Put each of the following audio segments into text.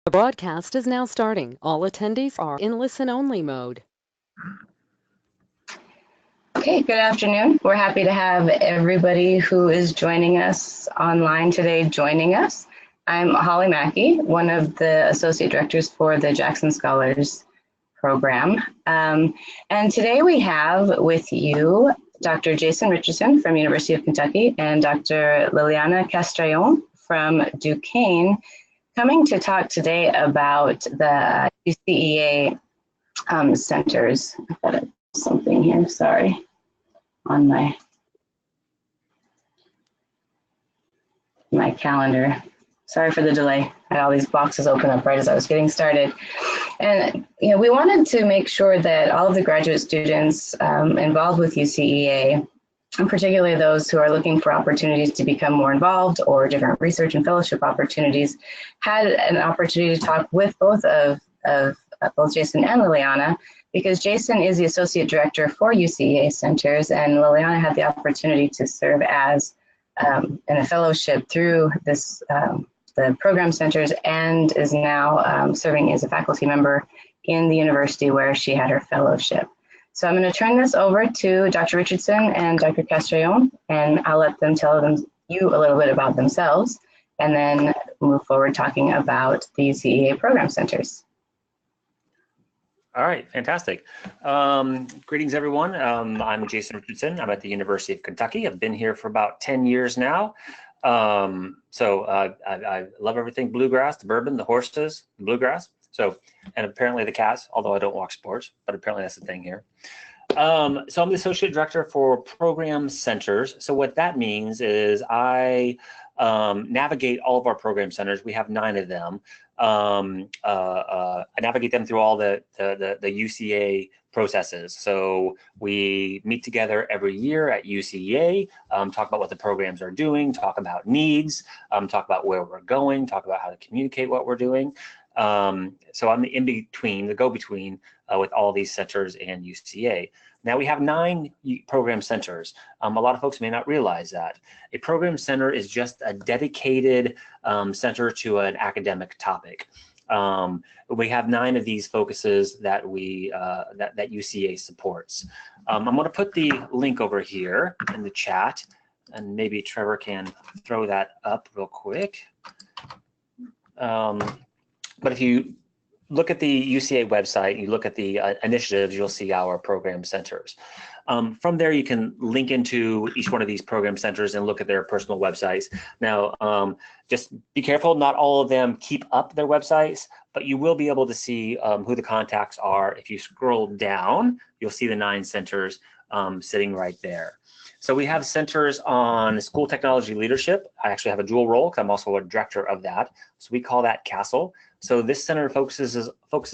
The broadcast is now starting. All attendees are in listen-only mode. Okay, good afternoon. We're happy to have everybody who is joining us online today joining us. I'm Holly Mackey, one of the Associate Directors for the Jackson Scholars Program. And today we have with you Dr. Jayson Richardson from University of Kentucky and Dr. Liliana Castrellón from Duquesne, coming to talk today about the UCEA centers. I've got something here, sorry, on my calendar. Sorry for the delay. I had all these boxes open up right as I was getting started. And we wanted to make sure that all of the graduate students involved with UCEA, and particularly those who are looking for opportunities to become more involved or different research and fellowship opportunities, had an opportunity to talk with both Jayson and Liliana, because Jayson is the Associate Director for UCEA Centers, and Liliana had the opportunity to serve as in a fellowship through this the program centers, and is now serving as a faculty member in the university where she had her fellowship. So I'm going to turn this over to Dr. Richardson and Dr. Castrellón, and I'll let them tell you a little bit about themselves, and then move forward talking about the UCEA Program Centers. All right, fantastic. Greetings, everyone. I'm Jayson Richardson. I'm at the University of Kentucky. I've been here for about 10 years now. I love everything bluegrass, the bourbon, the horses, the bluegrass. And apparently the cats, although I don't watch sports, but apparently that's the thing here. So I'm the Associate Director for Program Centers. So what that means is I navigate all of our program centers. We have 9 of them. I navigate them through all the UCEA processes. So we meet together every year at UCEA, talk about what the programs are doing, talk about needs, talk about where we're going, talk about how to communicate what we're doing. So I'm the in-between, the go-between with all these centers and UCEA. Now we have 9 program centers. A lot of folks may not realize that. A program center is just a dedicated center to an academic topic. We have 9 of these focuses that that UCEA supports. I'm going to put the link over here in the chat, and maybe Trevor can throw that up real quick. But if you look at the UCEA website, you look at the initiatives, you'll see our program centers. From there, you can link into each one of these program centers and look at their personal websites. Now, just be careful, not all of them keep up their websites, but you will be able to see who the contacts are. If you scroll down, you'll see the 9 centers sitting right there. So we have centers on school technology leadership. I actually have a dual role because I'm also a director of that. So we call that CASTLE. So this center focuses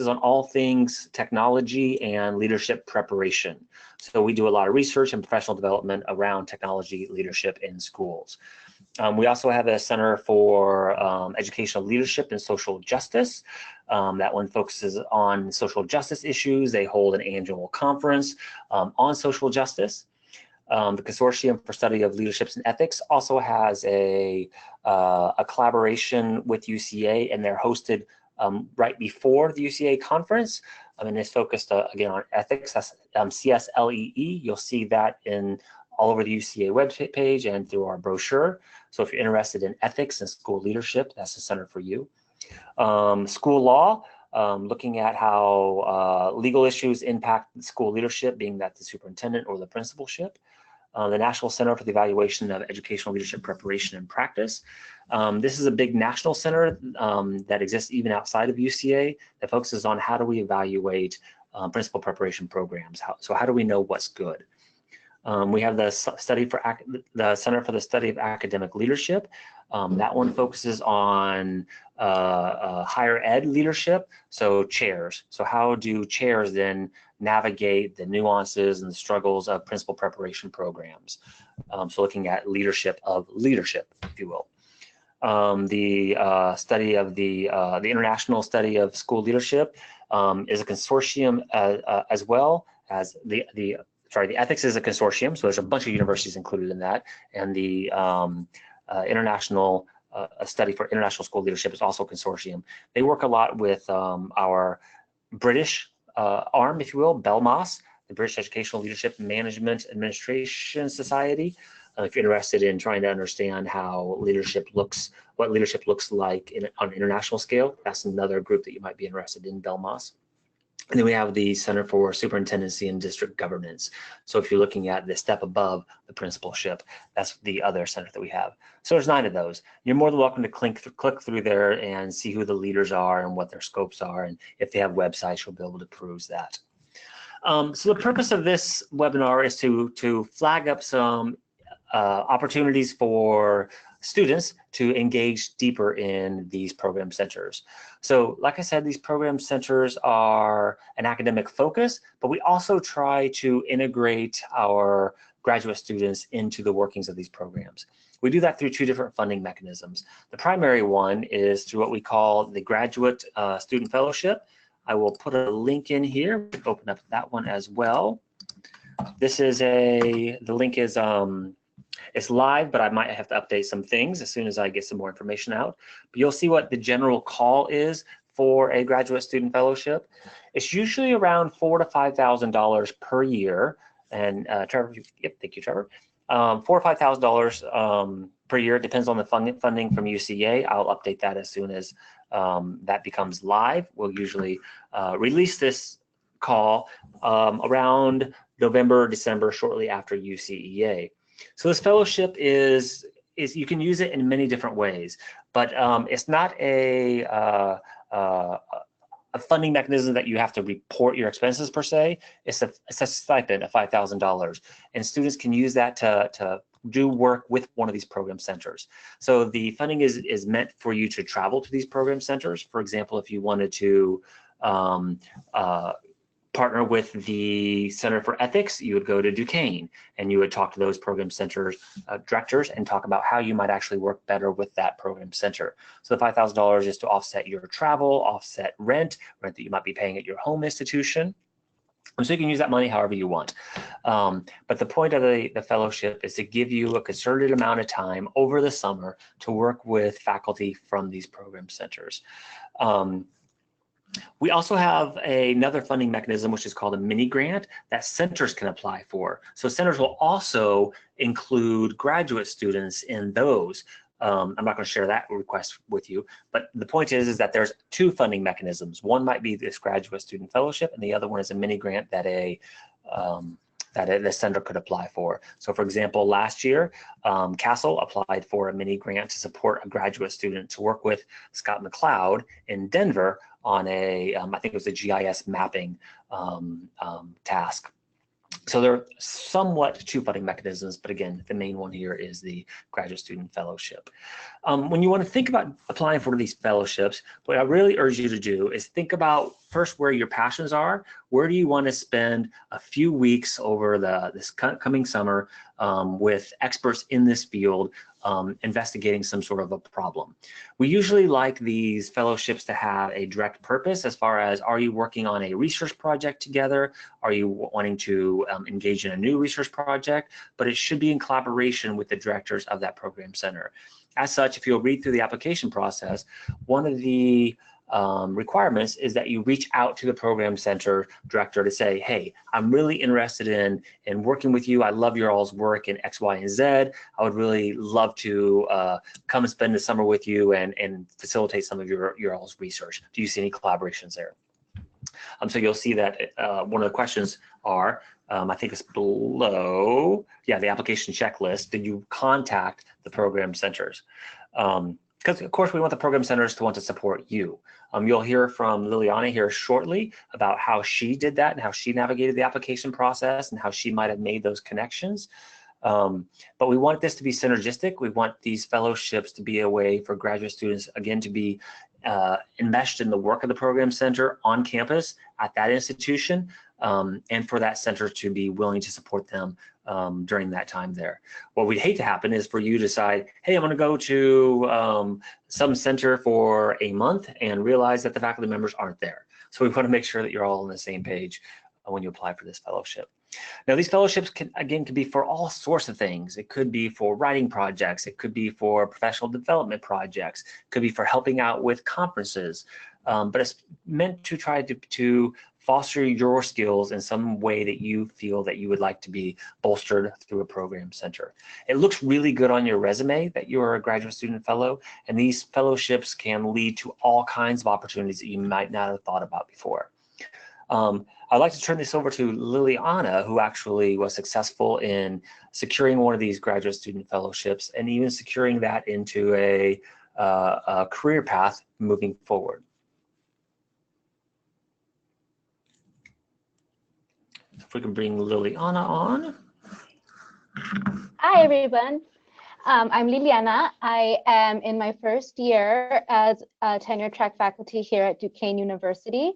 on all things technology and leadership preparation. So we do a lot of research and professional development around technology leadership in schools. We also have a center for educational leadership and social justice. That one focuses on social justice issues. They hold an annual conference on social justice. The Consortium for Study of Leaderships and Ethics also has a collaboration with UCEA, and they're hosted right before the UCEA conference. And it's focused again on ethics. That's CSLEE. You'll see that in all over the UCEA web page and through our brochure. So if you're interested in ethics and school leadership, that's the center for you. School law. Looking at how legal issues impact school leadership, being that the superintendent or the principalship. The National Center for the Evaluation of Educational Leadership Preparation and Practice. This is a big national center that exists even outside of UCEA that focuses on how do we evaluate principal preparation programs. So how do we know what's good? We have the Center for the Study of Academic Leadership. That one focuses on higher ed leadership, so chairs. So how do chairs then navigate the nuances and the struggles of principal preparation programs? So looking at leadership of leadership, if you will. The study of the international study of school leadership is a consortium as well as the ethics is a consortium, so there's a bunch of universities included in that, and the international a study for international school leadership. It's also a consortium. They work a lot with our British arm, if you will, BELMAS, the British Educational Leadership Management Administration Society. If you're interested in trying to understand how leadership looks, what leadership looks like on an international scale, that's another group that you might be interested in, BELMAS. And then we have the Center for Superintendency and District Governance. So if you're looking at the step above the principalship, that's the other center that we have. So there's 9 of those. You're more than welcome to click through there and see who the leaders are and what their scopes are. And if they have websites, you'll be able to peruse that. So the purpose of this webinar is to flag up some opportunities for students to engage deeper in these program centers. So like I said, these program centers are an academic focus, but we also try to integrate our graduate students into the workings of these programs. We do that through 2 different funding mechanisms. The primary one is through what we call the Graduate Student Fellowship. I will put a link in here, open up that one as well. This is the link is, it's live, but I might have to update some things as soon as I get some more information out. But you'll see what the general call is for a graduate student fellowship. It's usually around $4,000 to $5,000 per year. And Trevor, yep, thank you, Trevor. $4,000 or $5,000 per year. It depends on the funding from UCEA. I'll update that as soon as that becomes live. We'll usually release this call around November, December, shortly after UCEA. So this fellowship is you can use it in many different ways, but it's not a funding mechanism that you have to report your expenses per se. It's a stipend of $5,000, and students can use that to do work with one of these program centers. So the funding is meant for you to travel to these program centers. For example, if you wanted to partner with the Center for Ethics, you would go to Duquesne and you would talk to those program centers directors and talk about how you might actually work better with that program center. So the $5,000 is to offset your travel, offset rent that you might be paying at your home institution. So you can use that money however you want. But the point of the fellowship is to give you a concerted amount of time over the summer to work with faculty from these program centers. We also have another funding mechanism, which is called a mini grant that centers can apply for. So centers will also include graduate students in those. I'm not going to share that request with you, but the point is that there's 2 funding mechanisms. One might be this graduate student fellowship, and the other one is a mini grant that the center could apply for. So for example, last year, Castle applied for a mini grant to support a graduate student to work with Scott McLeod in Denver on I think it was a GIS mapping task. So there are somewhat 2 funding mechanisms, but again, the main one here is the Graduate Student Fellowship. When you want to think about applying for these fellowships, what I really urge you to do is think about first where your passions are. Where do you want to spend a few weeks over this coming summer with experts in this field investigating some sort of a problem? We usually like these fellowships to have a direct purpose as far as, are you working on a research project together? Are you wanting to engage in a new research project? But it should be in collaboration with the directors of that program center. As such, if you'll read through the application process, one of the requirements is that you reach out to the program center director to say, hey, I'm really interested in working with you. I love your all's work in X, Y, and Z. I would really love to come and spend the summer with you and facilitate some of your all's research. Do you see any collaborations there? So you'll see that one of the questions are, I think it's below, yeah, the application checklist. Did you contact the program centers? Because of course we want the program centers to want to support you. You'll hear from Liliana here shortly about how she did that and how she navigated the application process and how she might have made those connections. But we want this to be synergistic. We want these fellowships to be a way for graduate students, again, to be enmeshed in the work of the program center on campus at that institution, and for that center to be willing to support them during that time there. What we'd hate to happen is for you to decide, hey, I'm going to go to some center for a month and realize that the faculty members aren't there. So we want to make sure that you're all on the same page when you apply for this fellowship. Now, these fellowships can be for all sorts of things. It could be for writing projects. It could be for professional development projects. It could be for helping out with conferences. But it's meant to try to foster your skills in some way that you feel that you would like to be bolstered through a program center. It looks really good on your resume that you're a graduate student fellow, and these fellowships can lead to all kinds of opportunities that you might not have thought about before. I'd like to turn this over to Liliana, who actually was successful in securing one of these graduate student fellowships and even securing that into a career path moving forward. If we can bring Liliana on. Hi, everyone. I'm Liliana. I am in my first year as a tenure track faculty here at Duquesne University.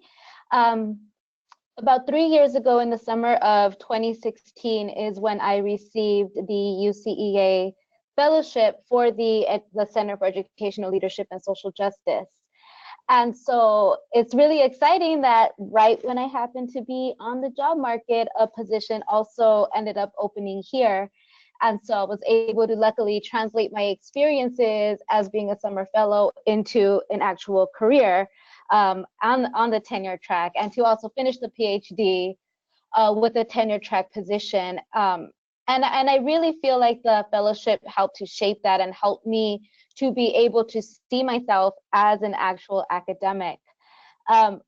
About 3 years ago in the summer of 2016 is when I received the UCEA Fellowship for the Center for Educational Leadership and Social Justice. And so it's really exciting that right when I happened to be on the job market, a position also ended up opening here. And so I was able to luckily translate my experiences as being a summer fellow into an actual career on the tenure track, and to also finish the PhD with a tenure track position. And I really feel like the fellowship helped to shape that and helped me to be able to see myself as an actual academic.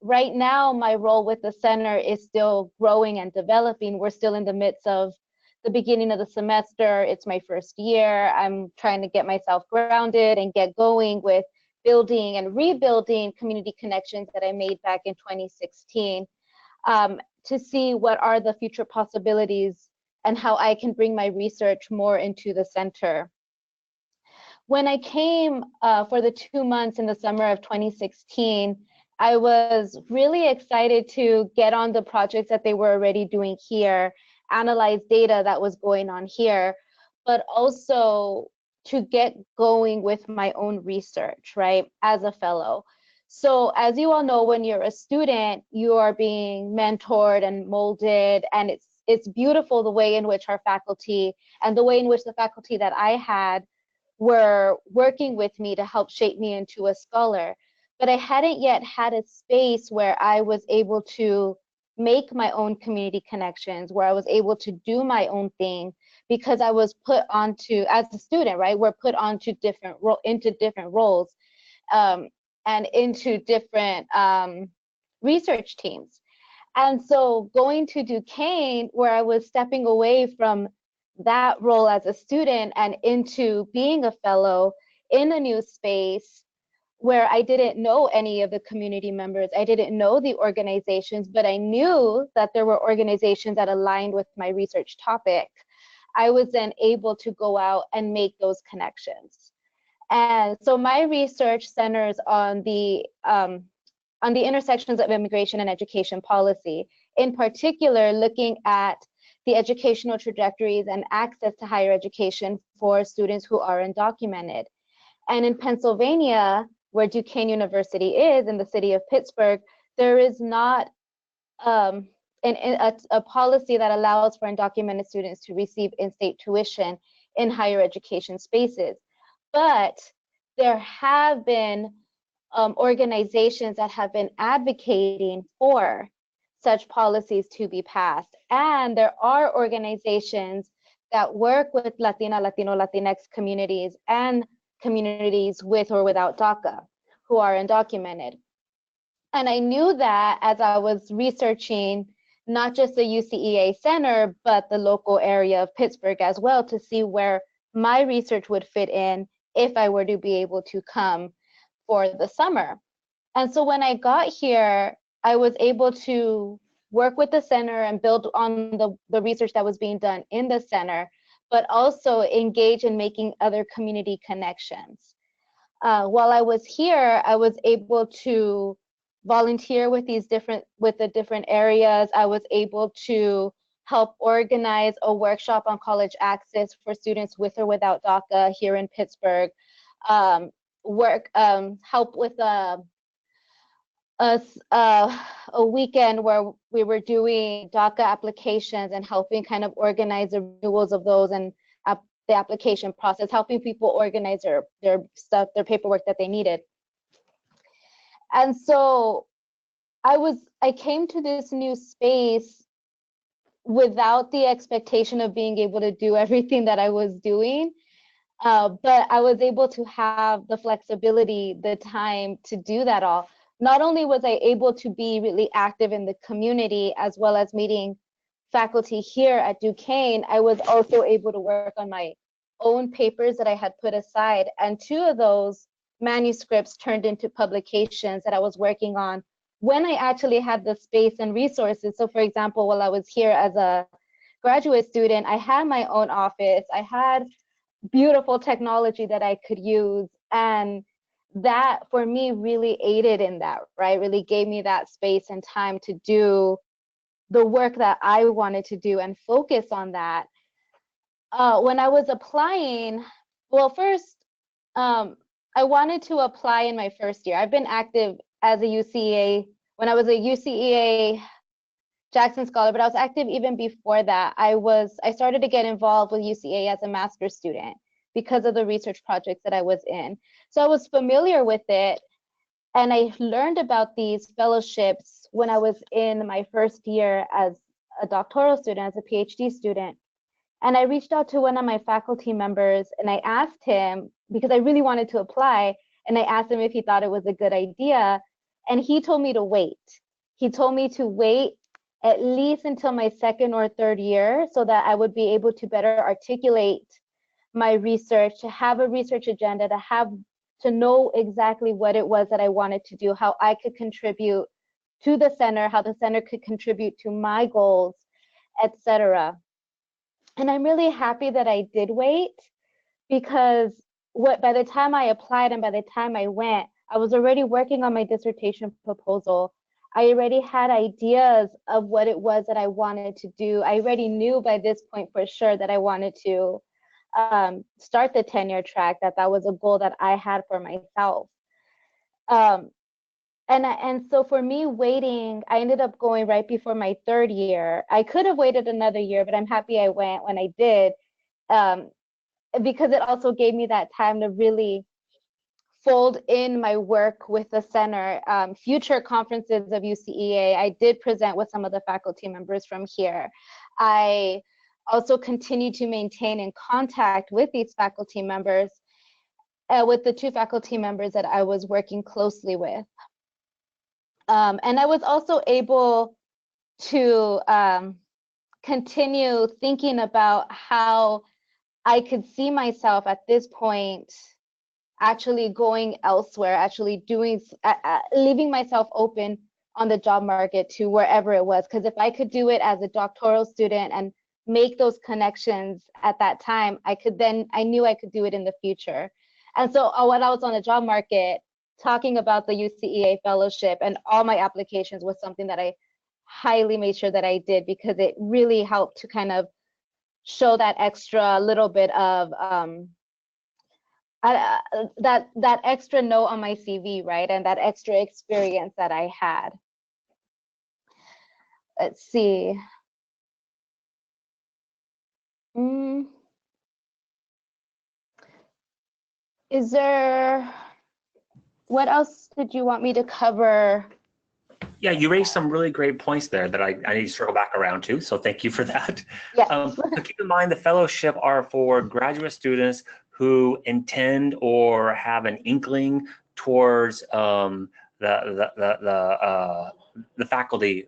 Right now, my role with the center is still growing and developing. We're still in the midst of the beginning of the semester. It's my first year. I'm trying to get myself grounded and get going with building and rebuilding community connections that I made back in 2016 to see what are the future possibilities and how I can bring my research more into the center. When I came for the 2 months in the summer of 2016, I was really excited to get on the projects that they were already doing here, analyze data that was going on here, but also to get going with my own research, right, as a fellow. So as you all know, when you're a student, you are being mentored and molded, and it's beautiful the way in which our faculty and the way in which the faculty that I had were working with me to help shape me into a scholar. But I hadn't yet had a space where I was able to make my own community connections, where I was able to do my own thing, because I was put onto, as a student, right, we're put onto different roles and into different research teams. And so going to Duquesne, where I was stepping away from that role as a student and into being a fellow in a new space where I didn't know any of the community members, I didn't know the organizations, but I knew that there were organizations that aligned with my research topic. I was then able to go out and make those connections. And so my research centers on the intersections of immigration and education policy, in particular looking at the educational trajectories and access to higher education for students who are undocumented. And in Pennsylvania, where Duquesne University is, in the city of Pittsburgh, there is not a policy that allows for undocumented students to receive in-state tuition in higher education spaces. But there have been organizations that have been advocating for such policies to be passed. And there are organizations that work with Latina, Latino, Latinx communities and communities with or without DACA who are undocumented. And I knew that as I was researching not just the UCEA Center, but the local area of Pittsburgh as well, to see where my research would fit in if I were to be able to come for the summer. And so when I got here, I was able to work with the center and build on the research that was being done in the center, but also engage in making other community connections. While I was here, I was able to volunteer with the different areas. I was able to help organize a workshop on college access for students with or without DACA here in Pittsburgh. Help with a a weekend where we were doing DACA applications and helping kind of organize the renewals of those and the application process, helping people organize their stuff, their paperwork that they needed. And so I came to this new space without the expectation of being able to do everything that I was doing. But I was able to have the flexibility, the time to do that all. Not only was I able to be really active in the community as well as meeting faculty here at Duquesne, I was also able to work on my own papers that I had put aside. And 2 of those manuscripts turned into publications that I was working on when I actually had the space and resources. So for example, while I was here as a graduate student, I had my own office. I had beautiful technology that I could use. And that for me really aided in that, right? Really gave me that space and time to do the work that I wanted to do and focus on that. When I was applying, well, first, I wanted to apply in my first year. I've been active as a UCEA, when I was a UCEA Jackson Scholar, but I was active even before that. I started to get involved with UCEA as a master's student because of the research projects that I was in. So I was familiar with it, and I learned about these fellowships when I was in my first year as a doctoral student, as a PhD student. And I reached out to one of my faculty members and I asked him, because I really wanted to apply, and I asked him if he thought it was a good idea. And he told me to wait. He told me to wait at least until my 2nd or 3rd year so that I would be able to better articulate my research, to have a research agenda, to know exactly what it was that I wanted to do, how I could contribute to the center, how the center could contribute to my goals, etc. And I'm really happy that I did wait, because by the time I applied and by the time I went, I was already working on my dissertation proposal. I already had ideas of what it was that I wanted to do. I already knew by this point for sure that I wanted to start the tenure track, that was a goal that I had for myself. And so for me, waiting, I ended up going right before my 3rd year. I could have waited another year, but I'm happy I went when I did, because it also gave me that time to really fold in my work with the center. Future conferences of UCEA, I did present with some of the faculty members from here. I also continue to maintain in contact with these faculty members, with the 2 faculty members that I was working closely with. And I was also able to continue thinking about how I could see myself at this point actually going elsewhere, actually doing, leaving myself open on the job market to wherever it was. Because if I could do it as a doctoral student and make those connections at that time, I knew I could do it in the future. And so when I was on the job market, talking about the UCEA Fellowship and all my applications was something that I highly made sure that I did, because it really helped to kind of show that extra little bit of that extra note on my CV, right? And that extra experience that I had. Let's see. Is there, what else did you want me to cover? Yeah, you raised some really great points there that I need to circle back around to, so thank you for that. Yes. So keep in mind, the fellowship are for graduate students who intend or have an inkling towards the faculty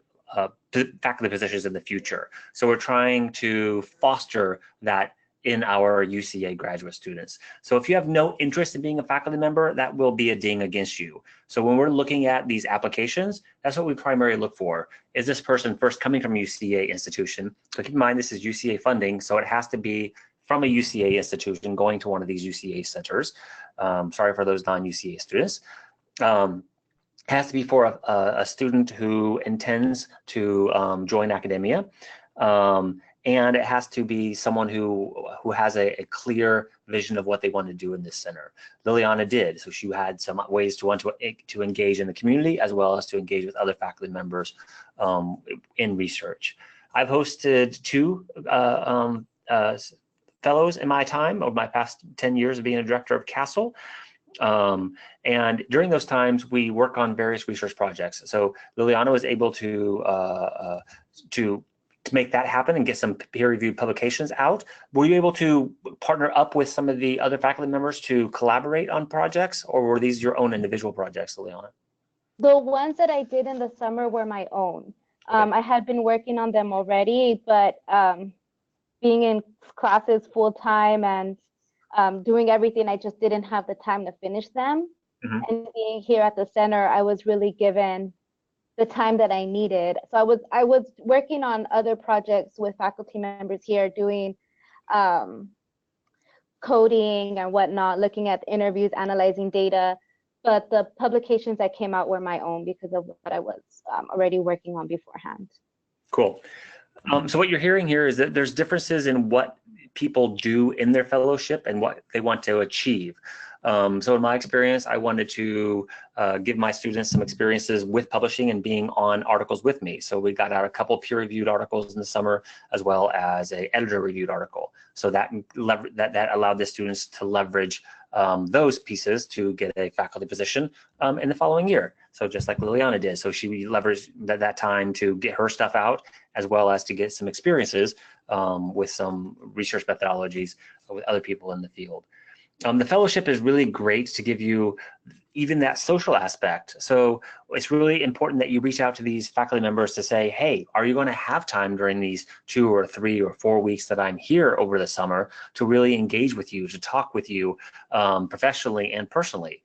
positions in the future. So we're trying to foster that in our UCA graduate students. So if you have no interest in being a faculty member, that will be a ding against you. So when we're looking at these applications, that's what we primarily look for. Is this person first coming from a UCA institution? So keep in mind, this is UCA funding, so it has to be from a UCA institution going to one of these UCA centers. Sorry for those non-UCA students. Has to be for a student who intends to join academia. and it has to be someone who has a clear vision of what they want to do in this center. Liliana did, so she had some ways to want to engage in the community as well as to engage with other faculty members in research. I've hosted 2 fellows in my time, over my past 10 years of being a director of CASTLE. And during those times, we work on various research projects. So Liliana was able to make that happen and get some peer-reviewed publications out. Were you able to partner up with some of the other faculty members to collaborate on projects, or were these your own individual projects, Liliana? The ones that I did in the summer were my own. I had been working on them already, but being in classes full time and doing everything, I just didn't have the time to finish them. Mm-hmm. And being here at the center, I was really given the time that I needed. So I was working on other projects with faculty members here, doing coding and whatnot, looking at interviews, analyzing data. But the publications that came out were my own because of what I was already working on beforehand. Cool. So what you're hearing here is that there's differences in what people do in their fellowship and what they want to achieve. So in my experience, I wanted to give my students some experiences with publishing and being on articles with me. So we got out a couple peer-reviewed articles in the summer, as well as an editor-reviewed article. So that allowed the students to leverage those pieces to get a faculty position in the following year. So just like Liliana did. So she leveraged that time to get her stuff out, as well as to get some experiences with some research methodologies with other people in the field. The fellowship is really great to give you even that social aspect. So it's really important that you reach out to these faculty members to say, hey, are you going to have time during these 2 or 3 or 4 weeks that I'm here over the summer to really engage with you, to talk with you professionally and personally?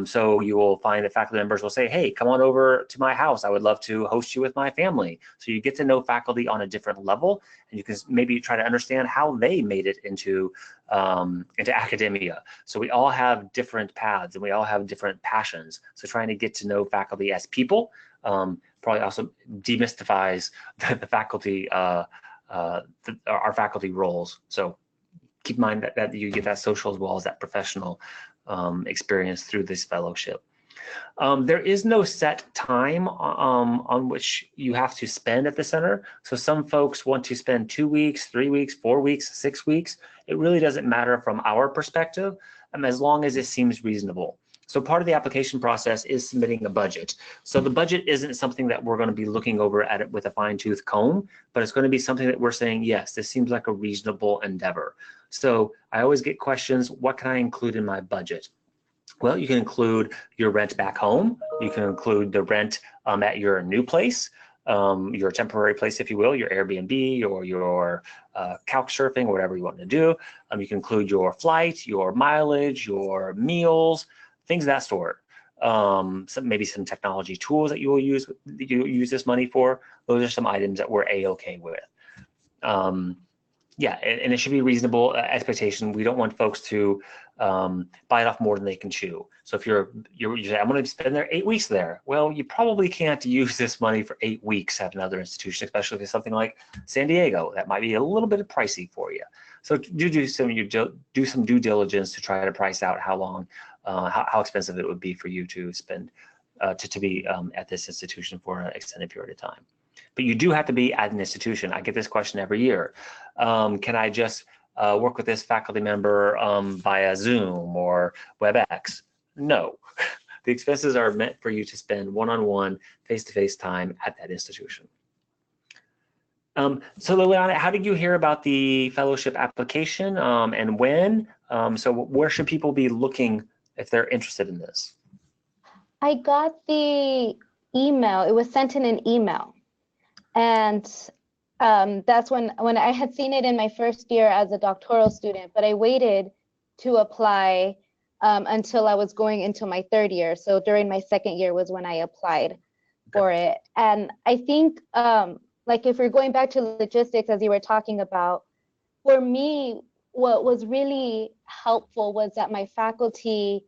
So you will find that faculty members will say, hey, come on over to my house. I would love to host you with my family. So you get to know faculty on a different level, and you can maybe try to understand how they made it into academia. So we all have different paths and we all have different passions. So trying to get to know faculty as people probably also demystifies the faculty, our faculty roles. So keep in mind that you get that social as well as that professional experience through this fellowship. There is no set time on which you have to spend at the center. So some folks want to spend 2 weeks, 3 weeks, 4 weeks, 6 weeks. It really doesn't matter from our perspective, as long as it seems reasonable. So part of the application process is submitting a budget. So the budget isn't something that we're going to be looking over at it with a fine-tooth comb, but it's going to be something that we're saying, yes, this seems like a reasonable endeavor. So I always get questions, what can I include in my budget? Well, you can include your rent back home. You can include the rent at your new place, your temporary place, if you will, your Airbnb or your couch surfing, or whatever you want to do. You can include your flight, your mileage, your meals, things of that sort. Maybe some technology tools that you use this money for. Those are some items that we're A-okay with. Yeah, and it should be reasonable expectation. We don't want folks to bite off more than they can chew. So if you say, I'm going to spend 8 weeks there. Well, you probably can't use this money for 8 weeks at another institution, especially if it's something like San Diego. That might be a little bit pricey for you. So do some due diligence to try to price out how long, how expensive it would be for you to spend to be at this institution for an extended period of time. But you do have to be at an institution. I get this question every year. Can I just work with this faculty member via Zoom or WebEx? No. The expenses are meant for you to spend one-on-one, face-to-face time at that institution. So Liliana, how did you hear about the fellowship application and when? So where should people be looking if they're interested in this? I got the email. It was sent in an email. And that's when I had seen it in my first year as a doctoral student, but I waited to apply until I was going into my third year. So during my second year was when I applied for it. And I think, like if we're going back to logistics, as you were talking about, for me, what was really helpful was that my faculty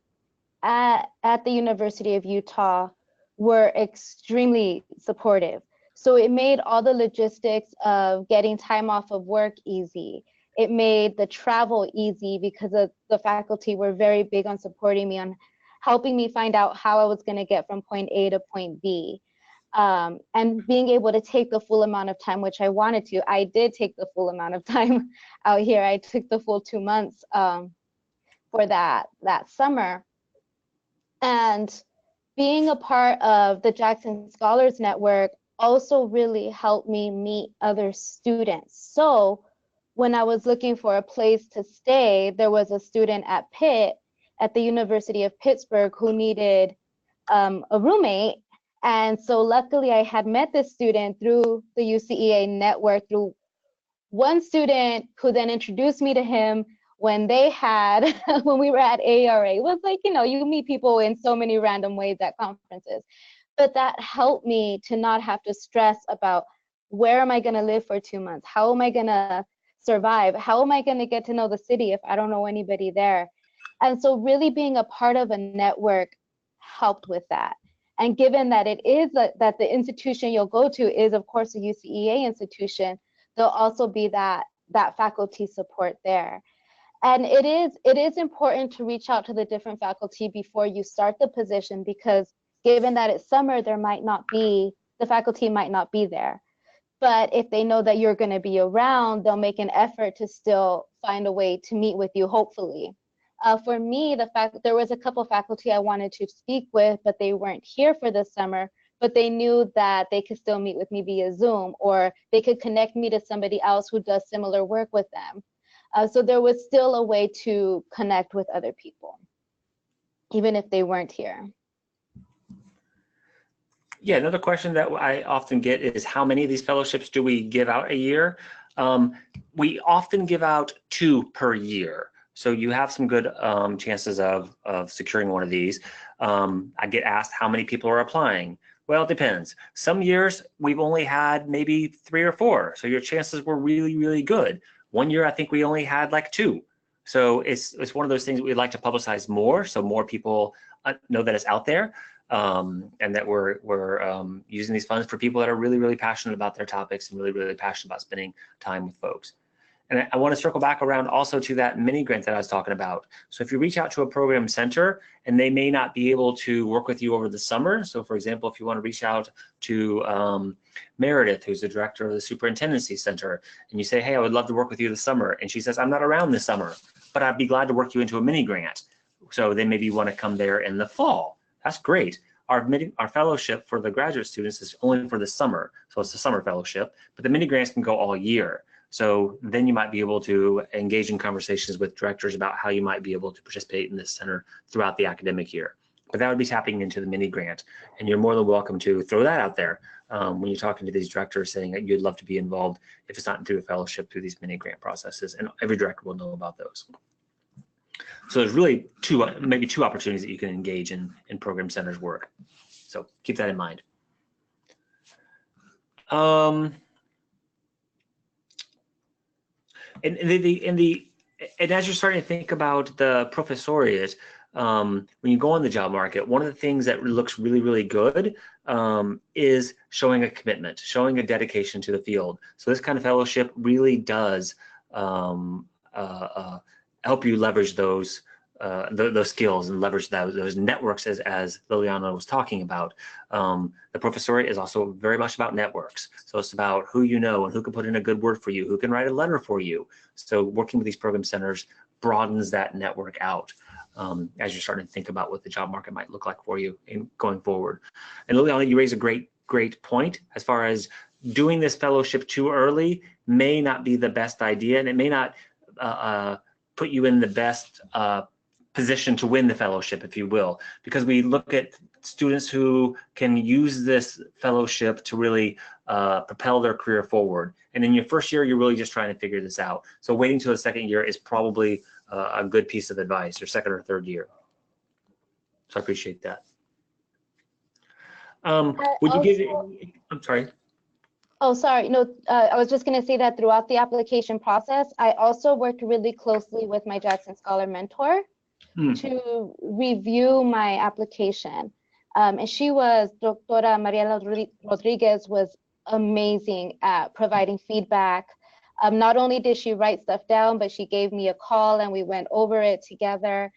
at the University of Utah were extremely supportive. So it made all the logistics of getting time off of work easy. It made the travel easy because the faculty were very big on supporting me, on helping me find out how I was going to get from point A to point B. And being able to take the full amount of time, which I wanted to. I did take the full amount of time out here. I took the full 2 months for that summer. And being a part of the Jackson Scholars Network also really helped me meet other students. So when I was looking for a place to stay, there was a student at Pitt, at the University of Pittsburgh, who needed a roommate. And so luckily I had met this student through the UCEA network, through one student who then introduced me to him when they had, when we were at ARA. It was like, you know, you meet people in so many random ways at conferences. But that helped me to not have to stress about, where am I going to live for 2 months? How am I going to survive? How am I going to get to know the city if I don't know anybody there? And so really being a part of a network helped with that. And given that it is that the institution you'll go to is, of course, a UCEA institution, there'll also be that faculty support there. And it is important to reach out to the different faculty before you start the position, because given that it's summer, the faculty might not be there. But if they know that you're going to be around, they'll make an effort to still find a way to meet with you, hopefully. For me, there was a couple of faculty I wanted to speak with, but they weren't here for the summer, but they knew that they could still meet with me via Zoom, or they could connect me to somebody else who does similar work with them. So there was still a way to connect with other people, even if they weren't here. Yeah, another question that I often get is, how many of these fellowships do we give out a year? We often give out 2 per year. So you have some good chances of securing one of these. I get asked how many people are applying. Well, it depends. Some years we've only had maybe 3 or 4. So your chances were really, really good. One year, I think we only had like 2. So it's one of those things that we'd like to publicize more, so more people know that it's out there, and that we're using these funds for people that are really, really passionate about their topics and really, really passionate about spending time with folks. And I want to circle back around also to that mini grant that I was talking about. So if you reach out to a program center and they may not be able to work with you over the summer. So for example, if you want to reach out to Meredith, who's the director of the Superintendency Center, and you say, hey, I would love to work with you this summer. And she says, I'm not around this summer, but I'd be glad to work you into a mini grant. So they maybe want to come there in the fall. That's great. Our fellowship for the graduate students is only for the summer. So it's a summer fellowship, but the mini grants can go all year. So then you might be able to engage in conversations with directors about how you might be able to participate in this center throughout the academic year. But that would be tapping into the mini grant. And you're more than welcome to throw that out there when you're talking to these directors, saying that you'd love to be involved, if it's not through a fellowship, through these mini grant processes. And every director will know about those. So there's really maybe two opportunities that you can engage in program centers work. So keep that in mind. And as you're starting to think about the professoriate, when you go on the job market, one of the things that looks really, really good is showing a commitment, showing a dedication to the field. So this kind of fellowship really does help you leverage those skills and leverage those networks, as Liliana was talking about. The professoriate is also very much about networks. So it's about who you know and who can put in a good word for you, who can write a letter for you. So working with these program centers broadens that network out as you're starting to think about what the job market might look like for you in going forward. And Liliana, you raise a great point as far as doing this fellowship too early may not be the best idea, and it may not put you in the best position to win the fellowship, if you will, because we look at students who can use this fellowship to really propel their career forward. And in your first year, you're really just trying to figure this out. So waiting till the second year is probably a good piece of advice, your second or third year. So I appreciate that. Would you give, I'm sorry. Oh, sorry. No, I was just going to say that throughout the application process, I also worked really closely with my Jackson Scholar mentor to review my application. And she was, Doctora Mariela Rodriguez, was amazing at providing feedback. Not only did she write stuff down, but she gave me a call and we went over it together.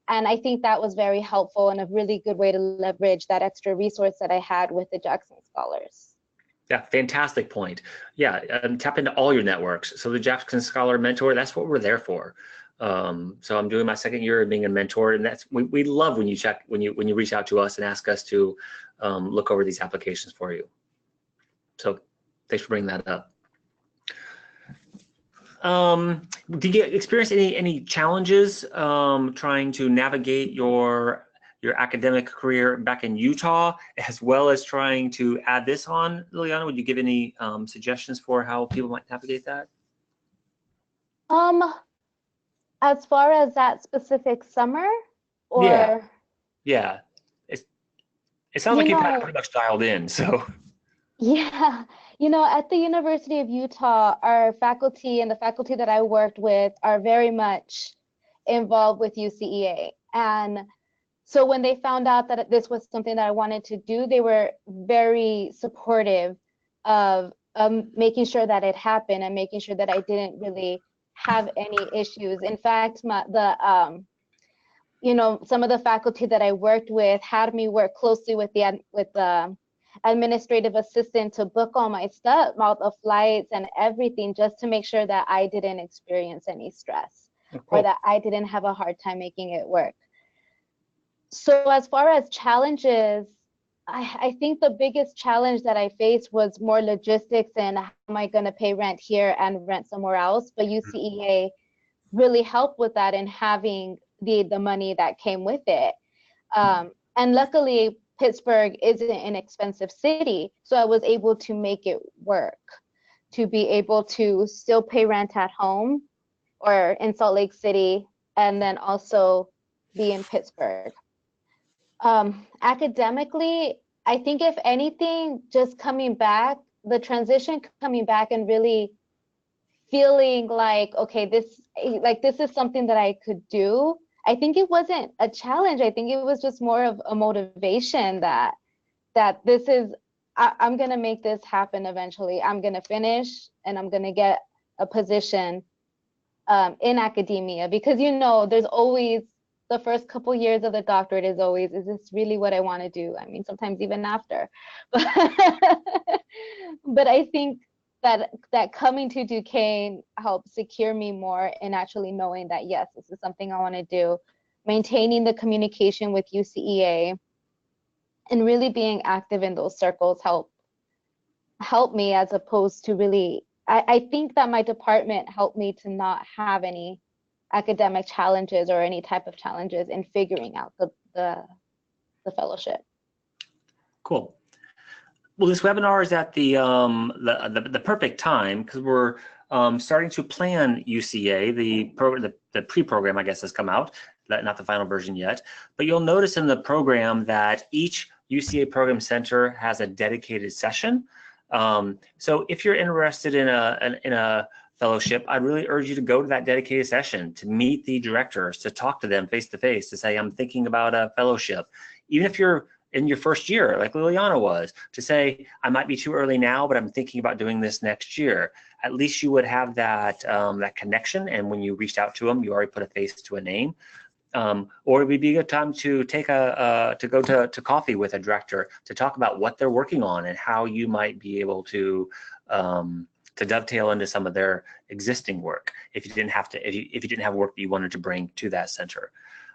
And I think that was very helpful and a really good way to leverage that extra resource that I had with the Jackson Scholars. Yeah, fantastic point. Yeah, tap into all your networks. So the Jackson Scholar Mentor, that's what we're there for. So I'm doing my second year of being a mentor, and that's we love when you reach out to us and ask us to look over these applications for you. So thanks for bringing that up. Did you experience any challenges trying to navigate your academic career back in Utah, as well as trying to add this on? Liliana, would you give any suggestions for how people might navigate that? As far as that specific summer, or yeah, it sounds like you've got it pretty much dialed in. So yeah, at the University of Utah, our faculty and the faculty that I worked with are very much involved with UCEA, and so when they found out that this was something that I wanted to do, they were very supportive of making sure that it happened and making sure that I didn't really have any issues. In fact, some of the faculty that I worked with had me work closely with the administrative assistant to book all my stuff, all the flights and everything, just to make sure that I didn't experience any stress or that I didn't have a hard time making it work. So as far as challenges, I think the biggest challenge that I faced was more logistics and how am I going to pay rent here and rent somewhere else. But UCEA really helped with that and having the money that came with it. And luckily, Pittsburgh isn't an expensive city, so I was able to make it work, to be able to still pay rent at home or in Salt Lake City, and then also be in Pittsburgh. Academically, I think if anything, just coming back, the transition coming back and really feeling like, okay, this is something that I could do. I think it wasn't a challenge. I think it was just more of a motivation that this is, I'm gonna make this happen eventually. I'm gonna finish and I'm gonna get a position in academia, because there's always the first couple years of the doctorate is always, is this really what I want to do? I mean, sometimes even after, but I think that coming to Duquesne helped secure me more in actually knowing that, yes, this is something I want to do, maintaining the communication with UCEA and really being active in those circles help me, as opposed to really, I think that my department helped me to not have any academic challenges or any type of challenges in figuring out the fellowship. Cool. Well, this webinar is at the perfect time, because we're starting to plan UCEA. The pre-program, I guess, has come out, not the final version yet. But you'll notice in the program that each UCEA Program Center has a dedicated session. So if you're interested in a fellowship, I'd really urge you to go to that dedicated session, to meet the directors, to talk to them face to face, to say, I'm thinking about a fellowship. Even if you're in your first year, like Liliana was, to say, I might be too early now, but I'm thinking about doing this next year. At least you would have that that connection, and when you reached out to them, you already put a face to a name. Or it would be a good time to take to go to coffee with a director to talk about what they're working on and how you might be able to dovetail into some of their existing work if you didn't have work that you wanted to bring to that center.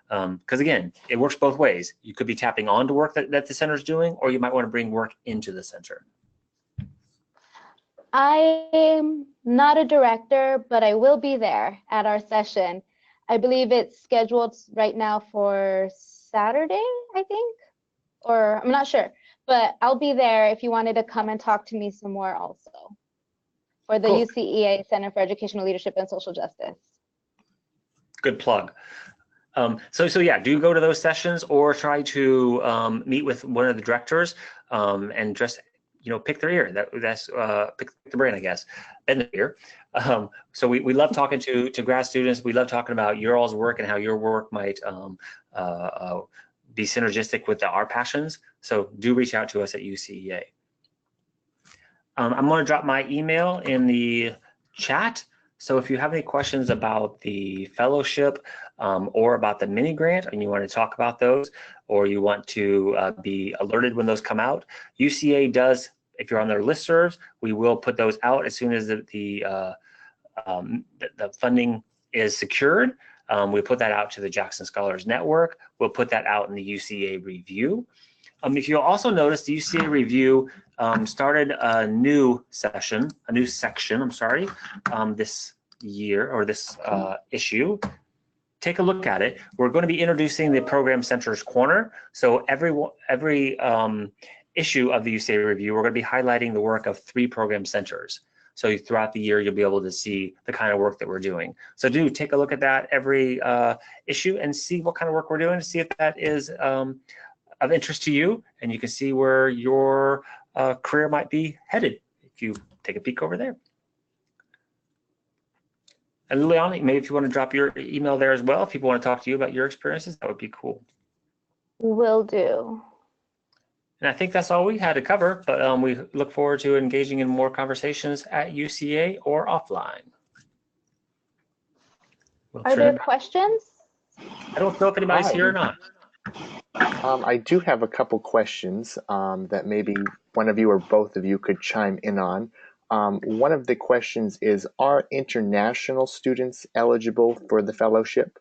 Because again, it works both ways. You could be tapping on to work that the center is doing, or you might want to bring work into the center. I am not a director, but I will be there at our session. I believe it's scheduled right now for Saturday, I think, or I'm not sure, but I'll be there if you wanted to come and talk to me some more also, for the UCEA Center for Educational Leadership and Social Justice. Good plug. So yeah, do go to those sessions, or try to meet with one of the directors and just pick their ear. That's pick the brain, I guess, bend the ear. So we love talking to grad students. We love talking about your all's work and how your work might be synergistic with our passions. So do reach out to us at UCEA. I'm going to drop my email in the chat. So if you have any questions about the fellowship or about the mini grant and you want to talk about those, or you want to be alerted when those come out, UCA does, if you're on their listservs, we will put those out as soon as the funding is secured. We put that out to the Jackson Scholars Network. We'll put that out in the UCA Review. If you'll also notice, the UCA Review started a new section, this year, or this issue. Take a look at it. We're going to be introducing the Program Centers Corner. So every issue of the UCA Review, we're going to be highlighting the work of 3 program centers. So throughout the year, you'll be able to see the kind of work that we're doing. So do take a look at that every issue and see what kind of work we're doing, to see if that is of interest to you, and you can see where your career might be headed if you take a peek over there. And Liliana, maybe if you want to drop your email there as well, if people want to talk to you about your experiences, that would be cool. Will do. And I think that's all we had to cover, but we look forward to engaging in more conversations at UCA or offline. Are there questions? I don't know if anybody's here or not. I do have a couple questions that maybe one of you or both of you could chime in on. One of the questions is, are international students eligible for the fellowship?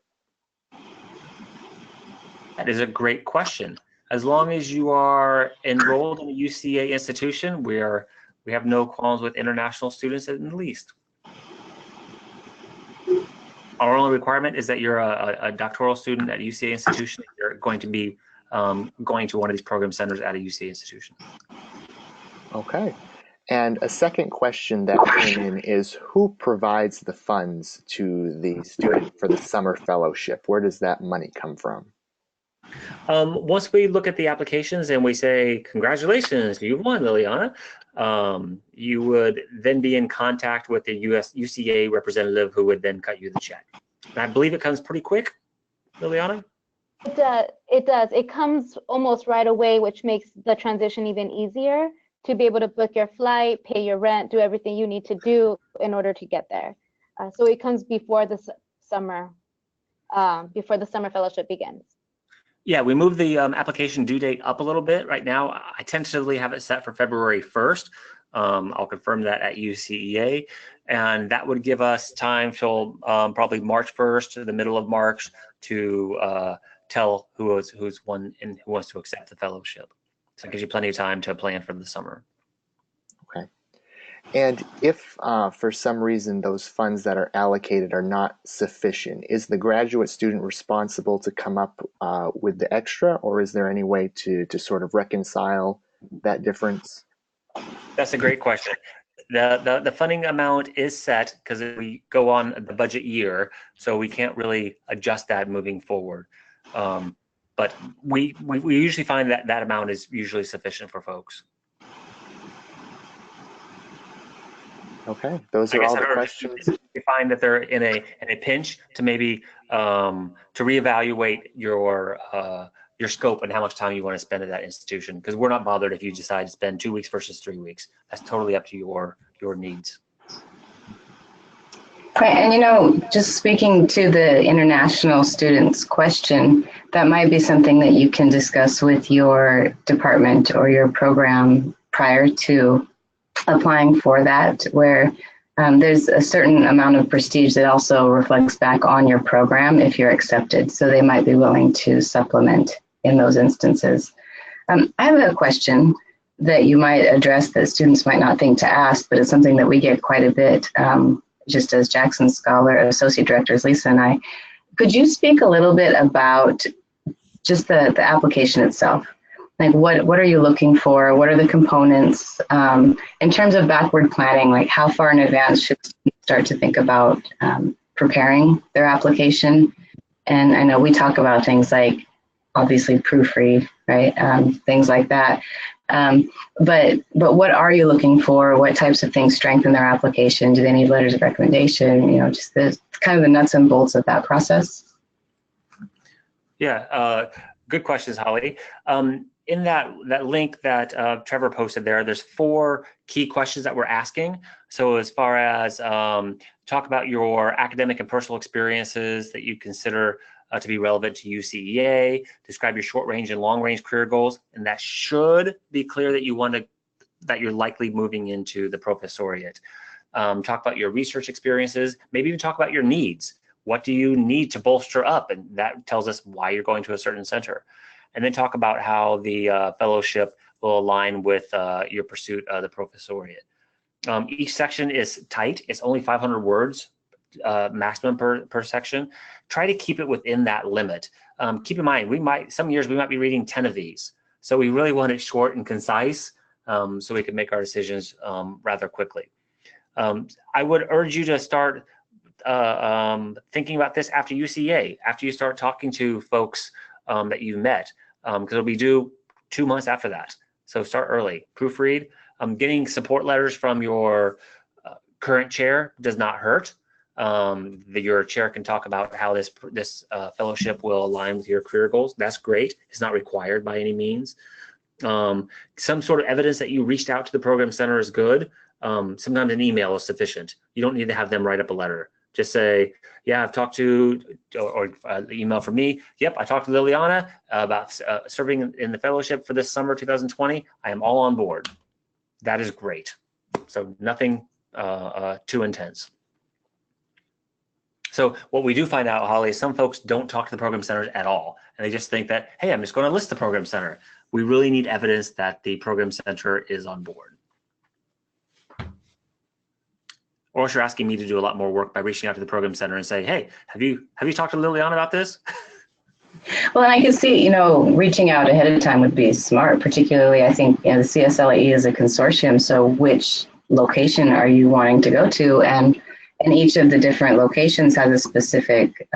That is a great question. As long as you are enrolled in a UCA institution, we have no qualms with international students at the least. Our only requirement is that you're a doctoral student at a UCA institution. You're going to be going to one of these program centers at a UCA institution. Okay. And a second question that came in is, who provides the funds to the student for the summer fellowship? Where does that money come from? Once we look at the applications and we say, congratulations, you won, Liliana, you would then be in contact with the UCA representative who would then cut you the check. And I believe it comes pretty quick, Liliana? It does. It comes almost right away, which makes the transition even easier to be able to book your flight, pay your rent, do everything you need to do in order to get there. So it comes before the summer fellowship begins. Yeah, we moved the application due date up a little bit. Right now, I tentatively have it set for February 1st. I'll confirm that at UCEA, and that would give us time till probably March 1st to the middle of March to tell who's won and who wants to accept the fellowship. So it gives you plenty of time to plan for the summer. Okay. And if for some reason those funds that are allocated are not sufficient, is the graduate student responsible to come up with the extra, or is there any way to sort of reconcile that difference? That's a great question. The funding amount is set because we go on the budget year, so we can't really adjust that moving forward. But we usually find that that amount is usually sufficient for folks. Okay, those are all the questions. You find that they're in a pinch to maybe to reevaluate your scope and how much time you want to spend at that institution, because we're not bothered if you decide to spend 2 weeks versus 3 weeks. That's totally up to your needs. Right, and you know, just speaking to the international students question, that might be something that you can discuss with your department or your program prior to applying for that, where there's a certain amount of prestige that also reflects back on your program if you're accepted. So they might be willing to supplement in those instances. I have a question that you might address that students might not think to ask, but it's something that we get quite a bit, just as Jackson Scholar Associate Directors Lisa and I. Could you speak a little bit about just the application itself? Like what are you looking for? What are the components? In terms of backward planning, like how far in advance should you start to think about preparing their application? And I know we talk about things like obviously proofread, right? Things like that. But what are you looking for? What types of things strengthen their application? Do they need letters of recommendation? You know, just the kind of the nuts and bolts of that process. Yeah, good questions, Holly. in that link that Trevor posted there's 4 key questions that we're asking. So as far as talk about your academic and personal experiences that you consider to be relevant to UCEA, describe your short range and long range career goals, and that should be clear that you're likely moving into the professoriate. Talk about your research experiences, maybe even talk about your needs. What do you need to bolster up? And that tells us why you're going to a certain center. And then talk about how the fellowship will align with your pursuit of the professoriate. Each section is tight. It's only 500 words maximum per section. Try to keep it within that limit. Keep in mind, some years we might be reading 10 of these. So we really want it short and concise so we can make our decisions rather quickly. I would urge you to start thinking about this after UCEA, after you start talking to folks that you've met, because it'll be due 2 months after that. So start early, proofread. Getting support letters from your current chair does not hurt. Your chair can talk about how this fellowship will align with your career goals. That's great. It's not required by any means. Some sort of evidence that you reached out to the program center is good. Sometimes an email is sufficient. You don't need to have them write up a letter. Just say, yeah, I've talked to, or email from me. Yep, I talked to Liliana about serving in the fellowship for this summer 2020. I am all on board. That is great. So nothing too intense. So what we do find out, Holly, is some folks don't talk to the program centers at all. And they just think that, hey, I'm just going to list the program center. We really need evidence that the program center is on board. Or else you're asking me to do a lot more work by reaching out to the program center and say, hey, have you talked to Liliana about this? Well, and I can see, reaching out ahead of time would be smart, particularly I think the CSLAE is a consortium. So which location are you wanting to go to? And each of the different locations has a specific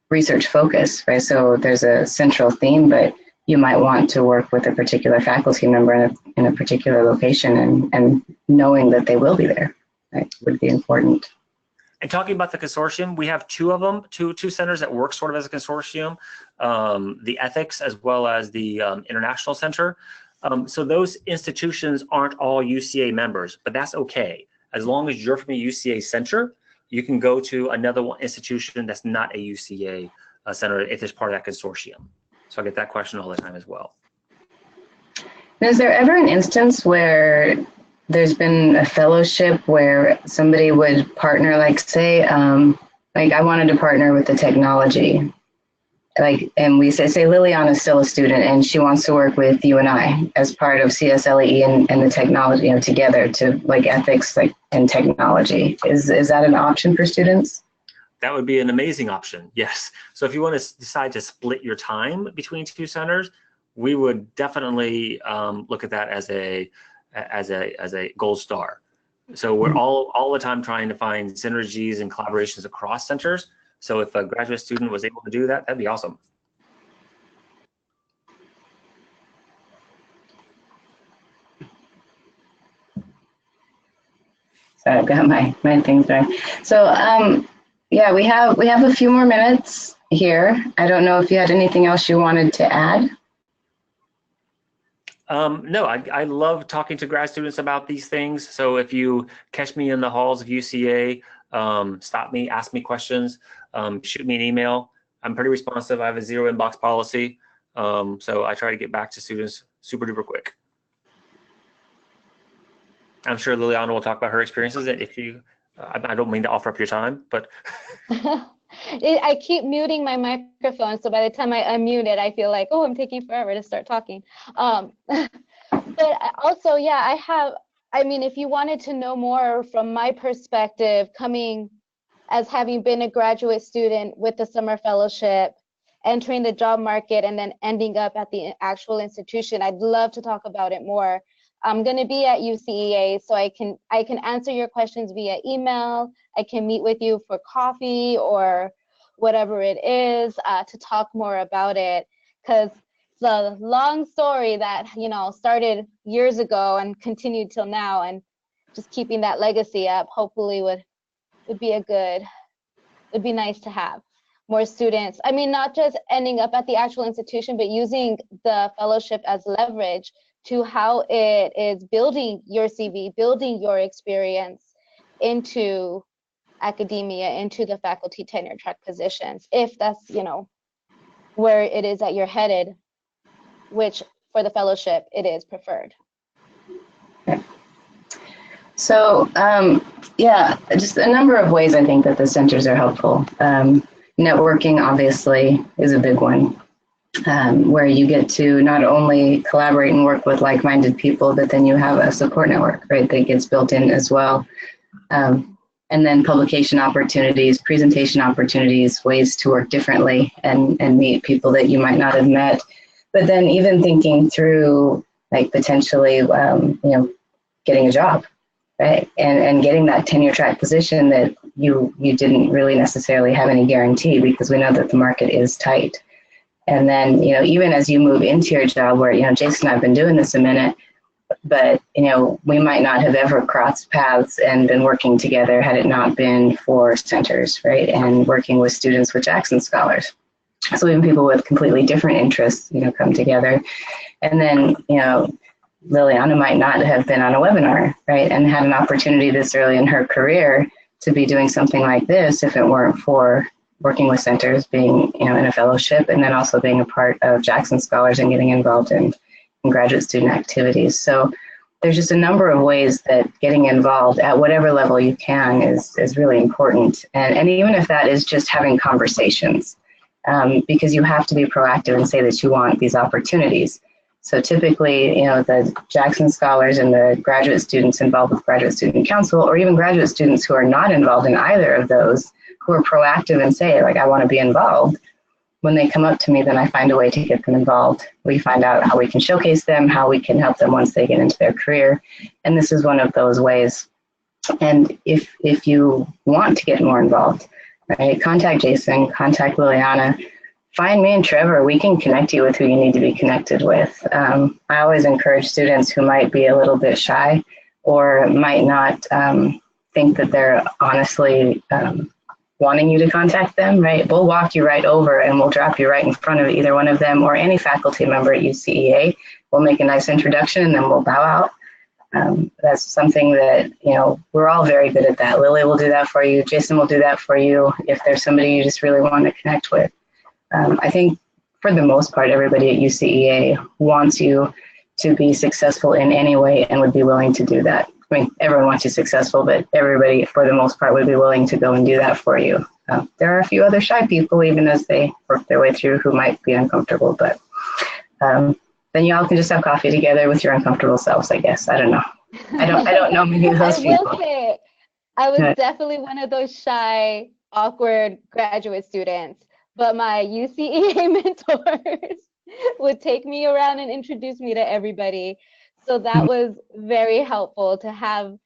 research focus, right? So there's a central theme, but you might want to work with a particular faculty member in a particular location and knowing that they will be there, right, would be important. And talking about the consortium, we have 2 of them, two centers that work sort of as a consortium, the ethics as well as the international center. So those institutions aren't all UCA members, but that's okay. As long as you're from a UCA center, you can go to another institution that's not a UCA center if it's part of that consortium. So I get that question all the time as well. Is there ever an instance where there's been a fellowship where somebody would partner, like say, like I wanted to partner with the technology, and we say Liliana is still a student and she wants to work with you and I as part of CSLAE and the technology, together to like ethics, and technology. Is that an option for students? That would be an amazing option, yes. So if you want to decide to split your time between 2 centers, we would definitely look at that as a gold star. So we're all the time trying to find synergies and collaborations across centers. So if a graduate student was able to do that, that'd be awesome. So I've got my things going. So yeah, we have a few more minutes here. I don't know if you had anything else you wanted to add. No, I love talking to grad students about these things. So if you catch me in the halls of UCA, stop me, ask me questions, shoot me an email. I'm pretty responsive. I have a 0 inbox policy. So I try to get back to students super duper quick. I'm sure Liliana will talk about her experiences. If you, I don't mean to offer up your time, but. I keep muting my microphone, so by the time I unmute it, I feel like, oh, I'm taking forever to start talking. But also, yeah, if you wanted to know more from my perspective, coming as having been a graduate student with the summer fellowship, entering the job market, and then ending up at the actual institution, I'd love to talk about it more. I'm going to be at UCEA, so I can answer your questions via email. I can meet with you for coffee or whatever it is to talk more about it, because it's a long story that started years ago and continued till now, and just keeping that legacy up hopefully would be nice to have. more students. I mean, not just ending up at the actual institution, but using the fellowship as leverage to how it is building your CV, building your experience into academia, into the faculty tenure track positions, if that's, you know, where it is that you're headed, which for the fellowship, it is preferred. So, yeah, just a number of ways I think that the centers are helpful. Networking, obviously, is a big one, where you get to not only collaborate and work with like-minded people, but then you have a support network, right, that gets built in as well. And then publication opportunities, presentation opportunities, ways to work differently and meet people that you might not have met. But then even thinking through, like, potentially, you know, getting a job, right? And getting that tenure track position that you didn't really necessarily have any guarantee, because we know that the market is tight. And then, you know, even as you move into your job where, you know, Jayson and I have been doing this a minute, but, you know, we might not have ever crossed paths and been working together had it not been for centers, right? And working with students with Jackson Scholars. So even people with completely different interests, you know, come together. And then, you know, Liliana might not have been on a webinar, right? And had an opportunity this early in her career to be doing something like this if it weren't for working with centers, being, you know, in a fellowship, and then also being a part of Jackson Scholars and getting involved in graduate student activities. So there's just a number of ways that getting involved at whatever level you can is really important. And even if that is just having conversations, because you have to be proactive and say that you want these opportunities. So typically, you know, the Jackson Scholars and the graduate students involved with Graduate Student Council, or even graduate students who are not involved in either of those, who are proactive and say, like, I want to be involved. When they come up to me, then I find a way to get them involved. We find out how we can showcase them, how we can help them once they get into their career. And this is one of those ways. And if you want to get more involved, right, contact Jayson, contact Liliana, find me and Trevor. We can connect you with who you need to be connected with. I always encourage students who might be a little bit shy or might not think that they're honestly wanting you to contact them, right? We'll walk you right over and we'll drop you right in front of either one of them or any faculty member at UCEA. We'll make a nice introduction and then we'll bow out. That's something that, you know, we're all very good at that. Lily will do that for you. Jayson will do that for you if there's somebody you just really want to connect with. I think for the most part, everybody at UCEA wants you to be successful in any way and would be willing to do that. I mean, everyone wants you successful, but everybody, for the most part, would be willing to go and do that for you. There are a few other shy people, even as they work their way through, who might be uncomfortable, but then y'all can just have coffee together with your uncomfortable selves, I guess. I don't know. I don't know many of those people. I will say, I was definitely one of those shy, awkward graduate students, but my UCEA mentors would take me around and introduce me to everybody. So that was very helpful to have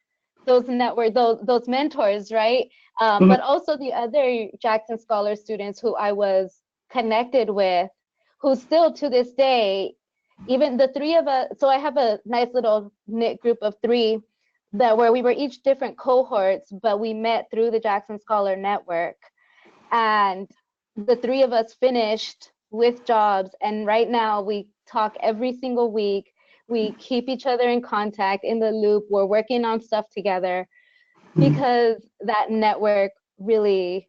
those those mentors, right? But also the other Jackson Scholar students who I was connected with, who still to this day, even the three of us, so I have a nice little knit group of three where we were each different cohorts, but we met through the Jackson Scholar Network. And the three of us finished with jobs. And right now we talk every single week. We keep each other in contact, in the loop. We're working on stuff together because that network really,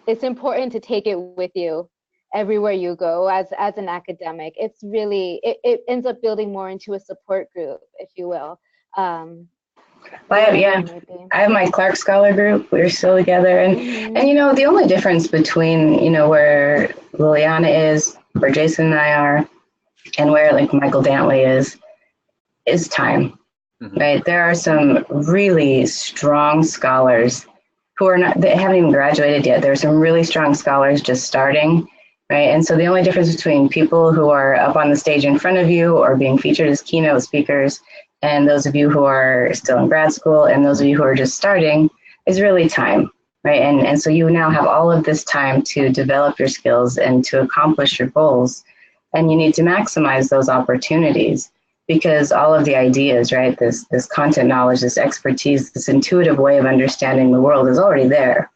it's important to take it with you everywhere you go as an academic. It's really, it ends up building more into a support group, if you will. I have my Clark Scholar group. We're still together. And you know, the only difference between, you know, where Liliana is, where Jayson and I are, and where like Michael Dantley is time, right? There are some really strong scholars who are not, they haven't even graduated yet. There are some really strong scholars just starting, right? And so the only difference between people who are up on the stage in front of you or being featured as keynote speakers and those of you who are still in grad school and those of you who are just starting is really time, right? And so you now have all of this time to develop your skills and to accomplish your goals. And you need to maximize those opportunities because all of the ideas, right, this content knowledge, this expertise, this intuitive way of understanding the world is already there.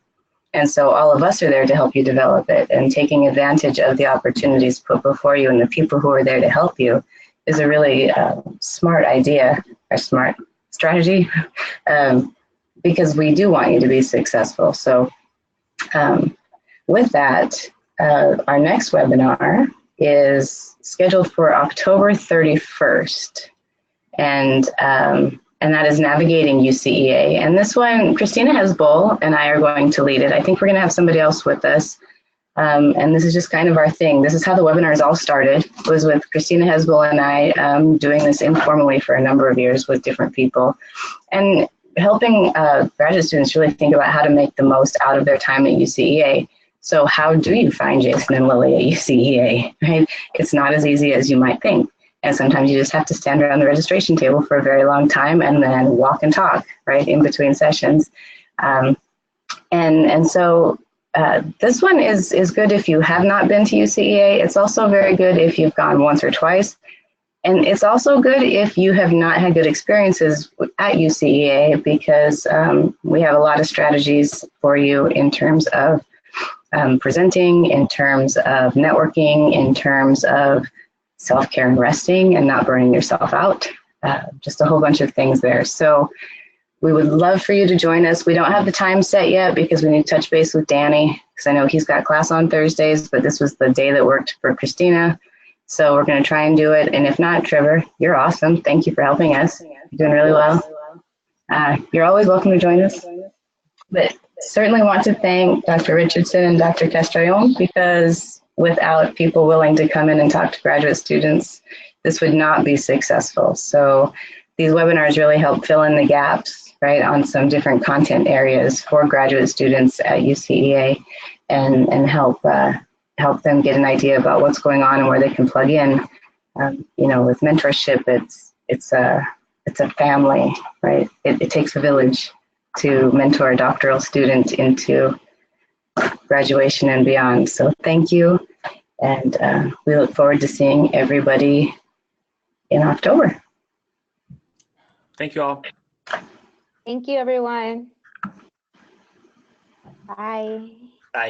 And so all of us are there to help you develop it, and taking advantage of the opportunities put before you and the people who are there to help you is a really smart idea or smart strategy, because we do want you to be successful. So with that, our next webinar is scheduled for October 31st. And that is Navigating UCEA. And this one, Christina Hesbull and I are going to lead it. I think we're going to have somebody else with us. And this is just kind of our thing. This is how the webinars all started. It was with Christina Hesbull and I doing this informally for a number of years with different people, and helping graduate students really think about how to make the most out of their time at UCEA. So how do you find Jayson and Lily at UCEA, right? It's not as easy as you might think. And sometimes you just have to stand around the registration table for a very long time and then walk and talk, right, in between sessions. And so this one is good if you have not been to UCEA. It's also very good if you've gone once or twice. And it's also good if you have not had good experiences at UCEA, because we have a lot of strategies for you in terms of presenting, in terms of networking, in terms of self-care and resting and not burning yourself out, just a whole bunch of things there. So we would love for you to join us. We don't have the time set yet because we need to touch base with Danny, because I know he's got class on Thursdays, but this was the day that worked for Christina. So we're going to try and do it. And if not, Trevor, you're awesome. Thank you for helping us. You're doing really well. You're always welcome to join us. But certainly want to thank Dr. Richardson and Dr. Castrellón, because without people willing to come in and talk to graduate students, this would not be successful. So these webinars really help fill in the gaps, right, on some different content areas for graduate students at UCEA, and help them get an idea about what's going on and where they can plug in. You know, with mentorship, it's a family, right? It takes a village to mentor a doctoral student into graduation and beyond. So thank you, and we look forward to seeing everybody in October. Thank you all. Thank you, everyone. Bye.